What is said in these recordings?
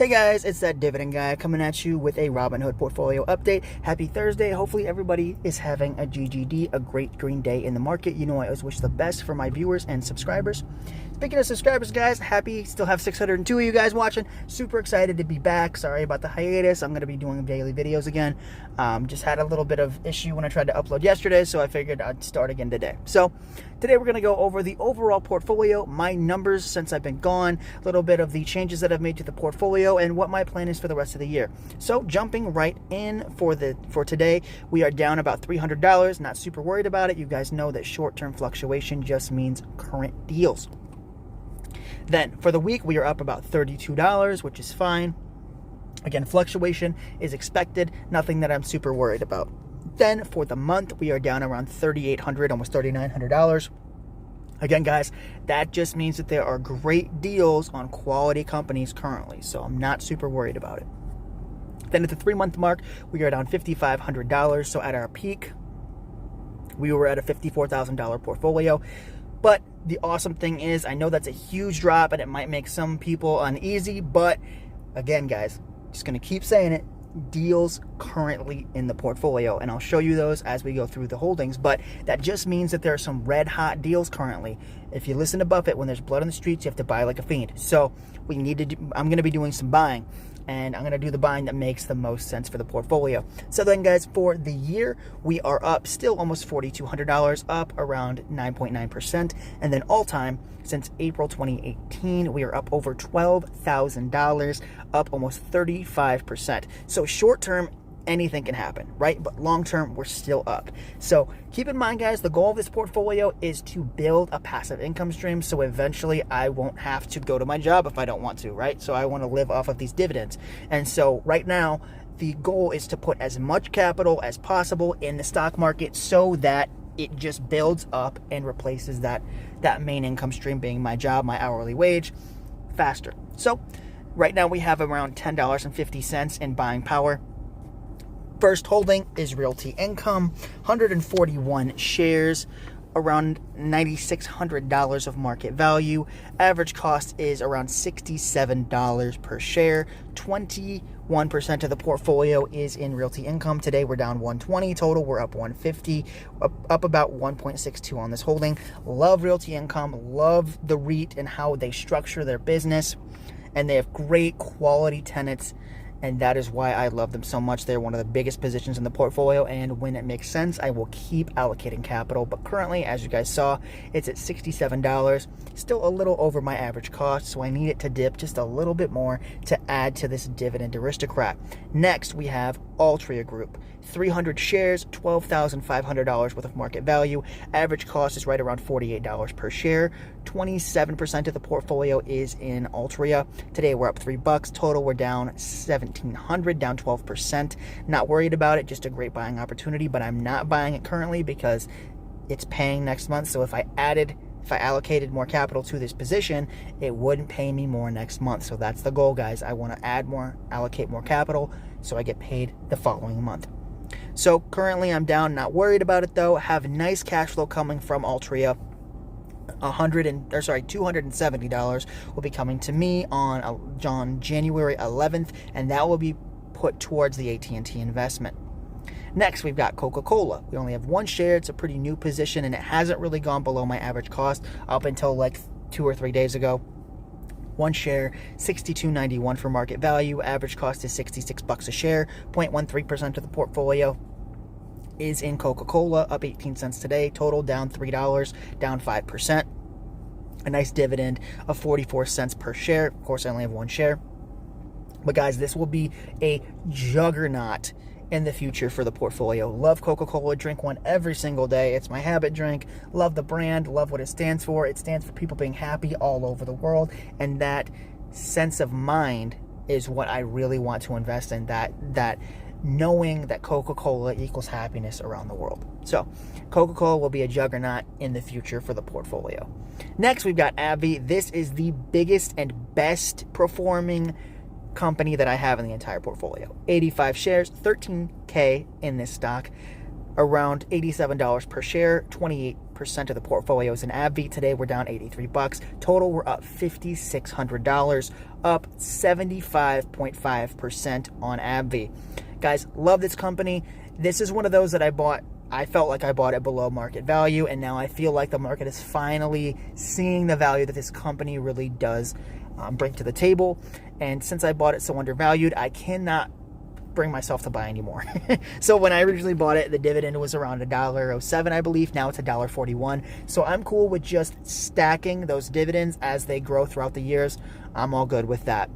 Hey guys, it's that Dividend guy coming at you with a Robinhood portfolio update. Happy Thursday. Hopefully everybody is having a GGD, a great green day in the market. You know I always wish the best for my viewers and subscribers. Speaking of subscribers, guys, happy still have 602 of you guys watching. Super excited to be back. Sorry about the hiatus. I'm going to be doing daily videos again. Just had a little bit of issue when I tried to upload yesterday, so I figured I'd start again today. So today we're going to go over the overall portfolio, my numbers since I've been gone, a little bit of the changes that I've made to the portfolio, and what my plan is for the rest of the year. So jumping right in for today, we are down about $300. Not super worried about it. You guys know that short-term fluctuation just means current deals. Then for the week, we are up about $32, which is fine. Again, fluctuation is expected, nothing that I'm super worried about. Then for the month, we are down around $3,800, almost $3,900. Again, guys, that just means that there are great deals on quality companies currently, so I'm not super worried about it. Then at the 3-month mark, we are down $5,500. So at our peak, we were at a $54,000 portfolio. But the awesome thing is, I know that's a huge drop and it might make some people uneasy, but again, guys, just going to keep saying it, deals currently in the portfolio, and I'll show you those as we go through the holdings. But that just means that there are some red hot deals currently. If you listen to Buffett, when there's blood on the streets, you have to buy like a fiend. So we need to I'm going to be doing some buying, and I'm going to do the buying that makes the most sense for the portfolio. So then, guys, for the year, we are up still almost $4,200, up around 9.9%. And then all time, since April 2018, we are up over $12,000, up almost 35%. So short term, anything can happen, right? But long term, we're still up. So keep in mind, guys, the goal of this portfolio is to build a passive income stream, so eventually I won't have to go to my job if I don't want to, right? So I want to live off of these dividends. And so right now, the goal is to put as much capital as possible in the stock market so that it just builds up and replaces that main income stream, being my job, my hourly wage, faster. So right now we have around $10.50 in buying power. First holding is Realty Income, 141 shares, around $9,600 of market value. Average cost is around $67 per share. 21% of the portfolio is in Realty Income. Today we're down 120 total. We're up 150, up about 1.62 on this holding. Love Realty Income, love the REIT and how they structure their business, and they have great quality tenants. And that is why I love them so much. They're one of the biggest positions in the portfolio, and when it makes sense, I will keep allocating capital. But currently, as you guys saw, it's at $67, still a little over my average cost, so I need it to dip just a little bit more to add to this dividend aristocrat. Next, we have Altria Group, 300 shares, $12,500 worth of market value. Average cost is right around $48 per share. 27% of the portfolio is in Altria. Today we're up $3. Total we're down $1,700, down 12%. Not worried about it, just a great buying opportunity, but I'm not buying it currently because it's paying next month. So if I allocated more capital to this position, it wouldn't pay me more next month. So that's the goal, guys. I want to add more, allocate more capital, so I get paid the following month. So currently I'm down, not worried about it though. Have nice cash flow coming from Altria. $270 will be coming to me on January 11th, and that will be put towards the AT&T investment. Next, we've got Coca-Cola. We only have one share. It's a pretty new position, and it hasn't really gone below my average cost up until like 2 or 3 days ago. One share, $62.91 for market value. Average cost is $66 a share. 0.13% of the portfolio is in Coca-Cola, up 18 cents today. Total down $3, down 5%. A nice dividend of 44 cents per share. Of course, I only have one share. But guys, this will be a juggernaut in the future for the portfolio. Love Coca-Cola, drink one every single day. It's my habit drink. Love the brand, love what it stands for. It stands for people being happy all over the world, and that sense of mind is what I really want to invest in, that knowing that Coca-Cola equals happiness around the world. So Coca-Cola will be a juggernaut in the future for the portfolio. Next, we've got ABBV. This is the biggest and best performing company that I have in the entire portfolio. 85 shares, $13K in this stock, around $87 per share, 28% 28% of the portfolio is in ABBV. Today we're down $83. Total, we're up $5,600, up 75.5% on ABBV. Guys, love this company. This is one of those that I bought. I felt like I bought it below market value, and now I feel like the market is finally seeing the value that this company really does bring to the table. And since I bought it so undervalued, I cannot bring myself to buy anymore. So when I originally bought it, the dividend was around $1.07, I believe. Now it's $1.41. So I'm cool with just stacking those dividends as they grow throughout the years. I'm all good with that.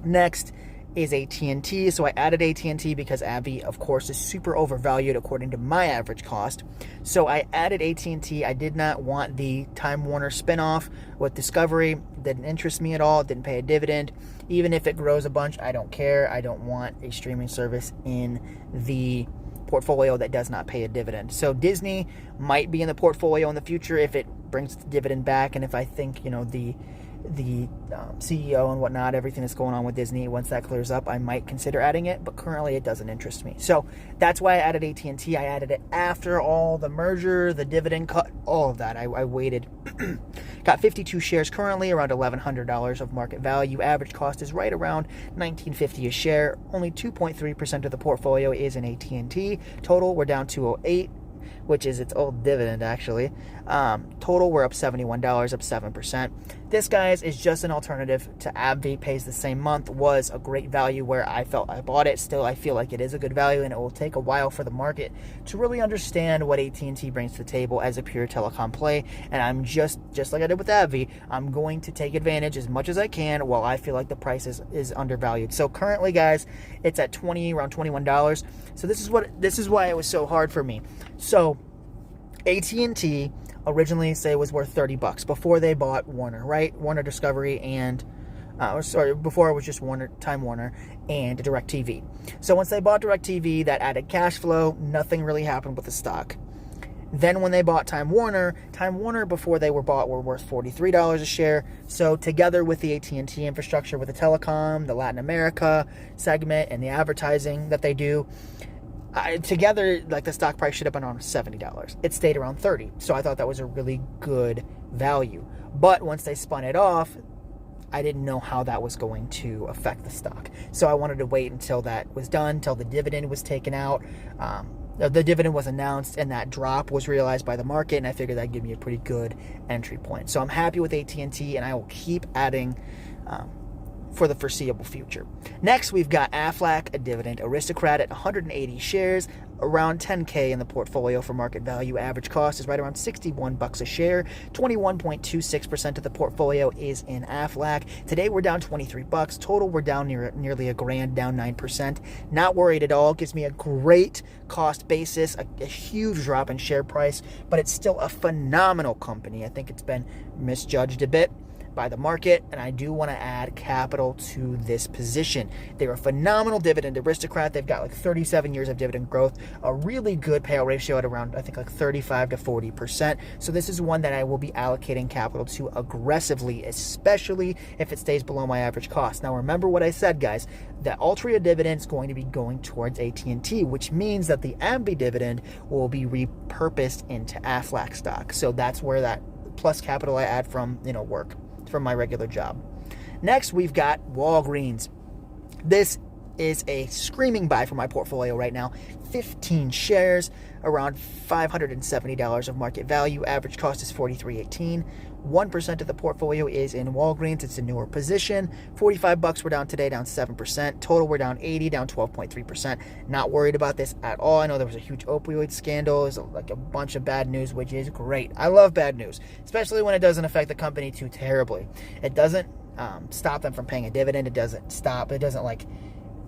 Next is AT&T. So I added AT&T because ABBV, of course, is super overvalued according to my average cost. So I added AT&T. I did not want the Time Warner spinoff with Discovery. Didn't interest me at all. Didn't pay a dividend. Even if it grows a bunch, I don't care. I don't want a streaming service in the portfolio that does not pay a dividend. So Disney might be in the portfolio in the future if it brings the dividend back, and if I think, the CEO and whatnot, everything that's going on with Disney, once that clears up, I might consider adding it, but currently it doesn't interest me. So that's why I added AT&T. I added it after all the merger, the dividend cut, all of that. I waited. Got 52 shares currently, around $1,100 of market value. Average cost is right around $19.50 a share. Only 2.3% of the portfolio is in AT&T. Total, we're down $208, which is its old dividend, actually. Total, we're up $71, up 7%. This, guys, is just an alternative to ABBV. Pays the same month. Was a great value where I felt I bought it. Still, I feel like it is a good value, and it will take a while for the market to really understand what AT&T brings to the table as a pure telecom play. And I'm just like I did with ABBV, I'm going to take advantage as much as I can while I feel like the price is undervalued. So currently, guys, it's at around $21. So this is why it was so hard for me. So AT&T originally was worth $30 before they bought Warner, right? Warner Discovery and before it was just Time Warner and DirecTV. So once they bought DirecTV, that added cash flow. Nothing really happened with the stock. Then when they bought Time Warner before they were bought were worth $43 a share. So together with the AT&T infrastructure, with the telecom, the Latin America segment, and the advertising that they do, together, like, the stock price should have been around $70. It stayed around $30. So I thought that was a really good value. But once they spun it off, I didn't know how that was going to affect the stock. So I wanted to wait until that was done, until the dividend was taken out. The dividend was announced and that drop was realized by the market, and I figured that'd give me a pretty good entry point. So I'm happy with AT&T, and I will keep adding for the foreseeable future. Next, we've got Aflac, a dividend aristocrat at 180 shares, around $10K in the portfolio for market value. Average cost is right around $61 a share. 21.26% of the portfolio is in Aflac. Today we're down $23. Total, we're down nearly $1,000, down 9%. Not worried at all. Gives me a great cost basis, a huge drop in share price, but it's still a phenomenal company. I think it's been misjudged a bit by the market, and I do want to add capital to this position. They're a phenomenal dividend aristocrat. They've got like 37 years of dividend growth, a really good payout ratio at around, I think, like 35 to 40%. So this is one that I will be allocating capital to aggressively, especially if it stays below my average cost. Now, remember what I said, guys. The Altria dividend is going to be going towards AT&T, which means that the ABBV dividend will be repurposed into Aflac stock. So that's where that plus capital I add from, work, from my regular job. Next, we've got Walgreens. This is a screaming buy for my portfolio right now. 15 shares, around $570 of market value. Average cost is $43.18. 1% of the portfolio is in Walgreens. It's a newer position. $45 we're down today, down 7%. Total, we're down 80, down 12.3%. Not worried about this at all. I know there was a huge opioid scandal. There's like a bunch of bad news, which is great. I love bad news, especially when it doesn't affect the company too terribly. It doesn't stop them from paying a dividend. It doesn't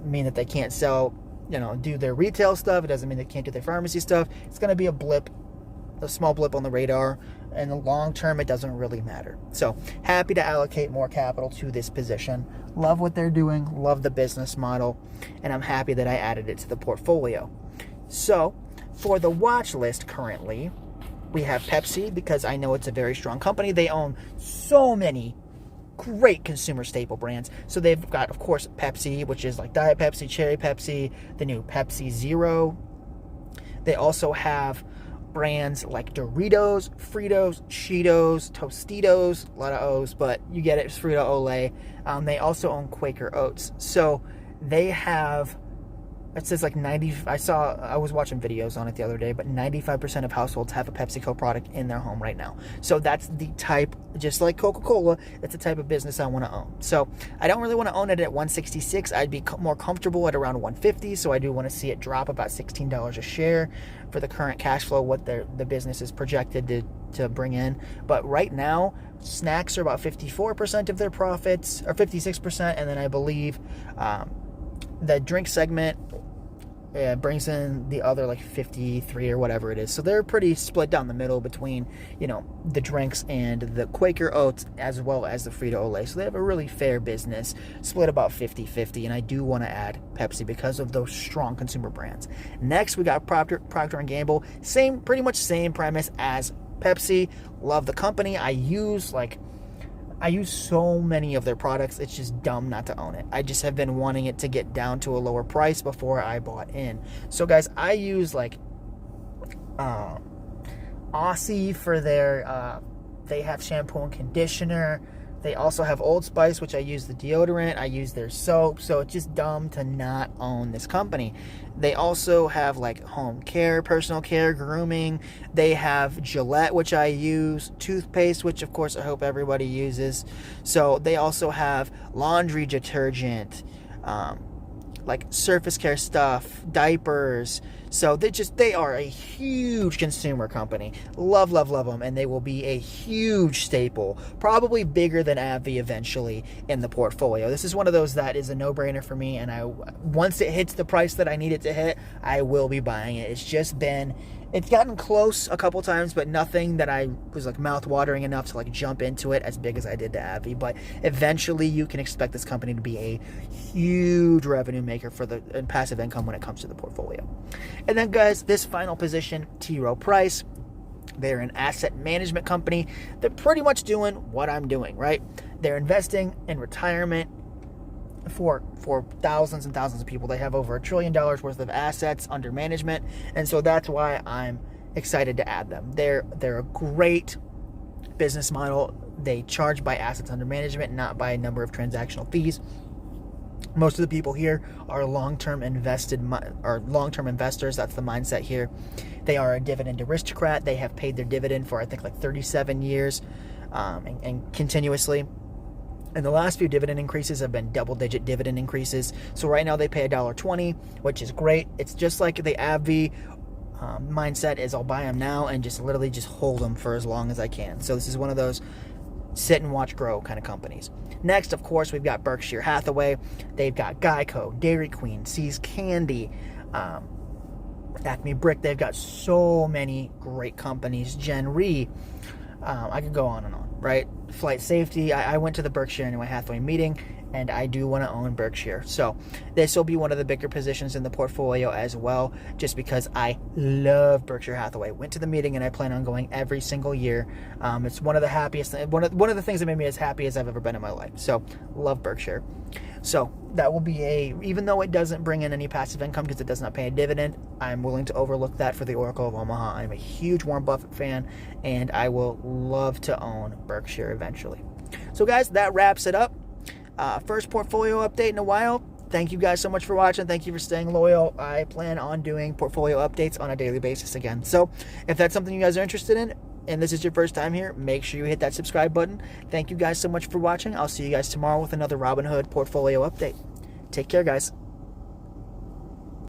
mean that they can't sell, do their retail stuff. It doesn't mean they can't do their pharmacy stuff. It's going to be a small blip on the radar. In the long term, it doesn't really matter. So happy to allocate more capital to this position. Love what they're doing. Love the business model. And I'm happy that I added it to the portfolio. So for the watch list currently, we have Pepsi, because I know it's a very strong company. They own so many great consumer staple brands. So they've got, of course, Pepsi, which is like Diet Pepsi, Cherry Pepsi, the new Pepsi Zero. They also have brands like Doritos, Fritos, Cheetos, Tostitos, a lot of O's, but you get it, it's Frito-Olay. They also own Quaker Oats. So they have, it says like I was watching videos on it the other day, but 95% of households have a PepsiCo product in their home right now. So that's the type, just like Coca-Cola, it's the type of business I want to own. So I don't really want to own it at 166. I'd be more comfortable at around 150. So I do want to see it drop about $16 a share for the current cash flow, what the business is projected to bring in. But right now, snacks are about 54% of their profits, or 56%, and then I believe the drink segment brings in the other like 53 or whatever it is. So they're pretty split down the middle between, the drinks and the Quaker Oats as well as the Frito-Olay. So they have a really fair business, split about 50-50, and I do want to add Pepsi because of those strong consumer brands. Next, we got Proctor Gamble. Pretty much same premise as Pepsi. Love the company. I use so many of their products, it's just dumb not to own it. I just have been wanting it to get down to a lower price before I bought in. So guys, I use Aussie for their, they have shampoo and conditioner. They also have Old Spice, which I use the deodorant. I use their soap. So it's just dumb to not own this company. They also have like home care, personal care, grooming. They have Gillette, which I use, toothpaste, which of course I hope everybody uses. So they also have laundry detergent, like surface care stuff, diapers. So they are a huge consumer company. Love them, and they will be a huge staple, probably bigger than ABBV eventually in the portfolio. This is one of those that is a no-brainer for me, and once it hits the price that I need it to hit, I will be buying it. It's gotten close a couple times, but nothing that I was like mouth-watering enough to like jump into it as big as I did to ABBV. But eventually you can expect this company to be a huge revenue maker for the passive income when it comes to the portfolio. And then guys, this final position, Rowe Price. They're an asset management company. They're pretty much doing what I'm doing, right? They're investing in retirement for thousands and thousands of people. They have over $1 trillion worth of assets under management, and so that's why I'm excited to add them. They're a great business model. They charge by assets under management, not by a number of transactional fees. Most of the people here are long-term investors. That's the mindset here. They are a dividend aristocrat. They have paid their dividend for I think like 37 years and continuously. And the last few dividend increases have been double-digit dividend increases. So right now they pay $1.20, which is great. It's just like the ABBV mindset is I'll buy them now and just literally just hold them for as long as I can. So this is one of those sit and watch grow kind of companies. Next, of course, we've got Berkshire Hathaway. They've got Geico, Dairy Queen, See's Candy, Acme Brick. They've got so many great companies. Gen Re. I could go on and on, right? Flight Safety. I went to the Berkshire Hathaway meeting, and I do want to own Berkshire. So this will be one of the bigger positions in the portfolio as well, just because I love Berkshire Hathaway. Went to the meeting, and I plan on going every single year. It's one of the happiest, one of the things that made me as happy as I've ever been in my life. So love Berkshire. So that will be even though it doesn't bring in any passive income because it does not pay a dividend, I'm willing to overlook that for the Oracle of Omaha. I'm a huge Warren Buffett fan, and I will love to own Berkshire eventually. So guys, that wraps it up. First portfolio update in a while. Thank you guys so much for watching. Thank you for staying loyal. I plan on doing portfolio updates on a daily basis again. So if that's something you guys are interested in, and this is your first time here, make sure you hit that subscribe button. Thank you guys so much for watching. I'll see you guys tomorrow with another Robinhood portfolio update. Take care, guys.